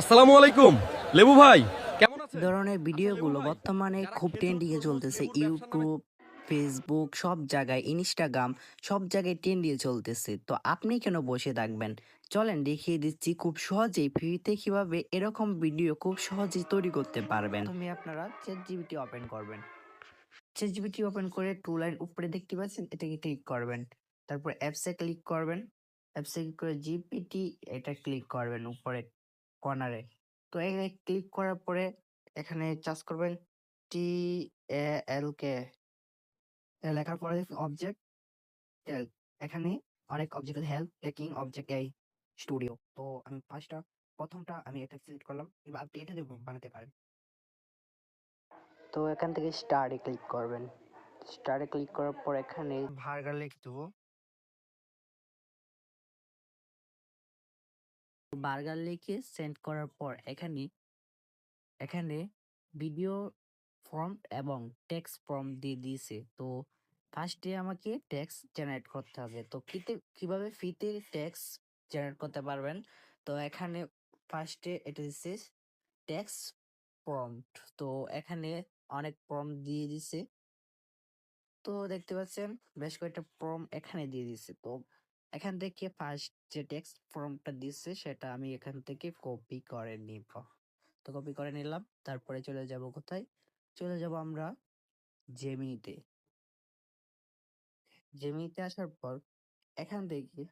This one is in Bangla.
আসসালামু আলাইকুম লেবু ভাই, কেমন আছেন? ধরনের আচ্ছা লেবু ভিডিওগুলো ভাই, বর্তমানে যারা খুব খেজুর ট্রেন্ডিংয়ে তরমুজ চলতেছে। লেবুর ব্যবসা নামে ইউটিউব, ফেসবুক সব জায়গায়, ইনস্টাগ্রাম সব জায়গায় ট্রেন্ডিংয়ে চলতেছে। তো আপনি কেন বসে থাকবেন? চলেন দেখিয়ে দিচ্ছি খুব সহজেই ফ্রিতে কিভাবে এরকম ভিডিও খুব সহজেই তৈরি করতে পারবেন। প্রথমে আপনারা ChatGPT ওপেন করবেন। ChatGPT ওপেন করে টু লাইন উপরে দেখতে পাচ্ছেন, এটাকে ক্লিক করবেন। তারপর অ্যাপসে ক্লিক করবেন। অ্যাপসে ক্লিক করে জিপিটি এটা ক্লিক করবেন উপরে কর্নারে। তো এখানে ক্লিক করার পরে এখানে সার্চ করবেন TALK লেখার পরে অবজেক্ট হেল্প। এখানে অনেক অবজেক্ট হেল্প টেকিং অবজেক্ট এই স্টুডিও। তো আমি প্রথমটা আমি এটা সিলেক্ট করলাম। এবার আপনি এটা দিয়ে বানাতে পারেন। তো এখান থেকে স্টার্টে ক্লিক করবেন। স্টার্টে ক্লিক করার পর এখানে বার্গার লিখে দেবো। বার্গার লিখে সেন্ড করার পর এখানে এখানে ভিডিও ফর্ম এবং টেক্সট ফর্ম দিয়ে দিয়েছে। তো ফার্স্টে আমাকে টেক্সট জেনারেট করতে হবে। তো কিভাবে ফ্রিতে টেক্সট জেনারেট করতে পারবেন? তো এখানে ফার্স্টে এটা দিচ্ছে টেক্সট প্রম্পট। তো এখানে অনেক প্রম্পট দিয়ে দিছে। তো দেখতে পাচ্ছেন বেশ কয়েকটা প্রম্পট এখানে দিয়ে দিছে। তো এখান থেকে ফার্স্ট যে টেক্সট ফর্মটা দিচ্ছে সেটা আমি এখান থেকে কপি করে নিব। তো কপি করে নিলাম। তারপরে চলে যাব কোথায়? চলে যাব আমরা জেমিনিতে। জেমিনিতে আসার পর এখান থেকে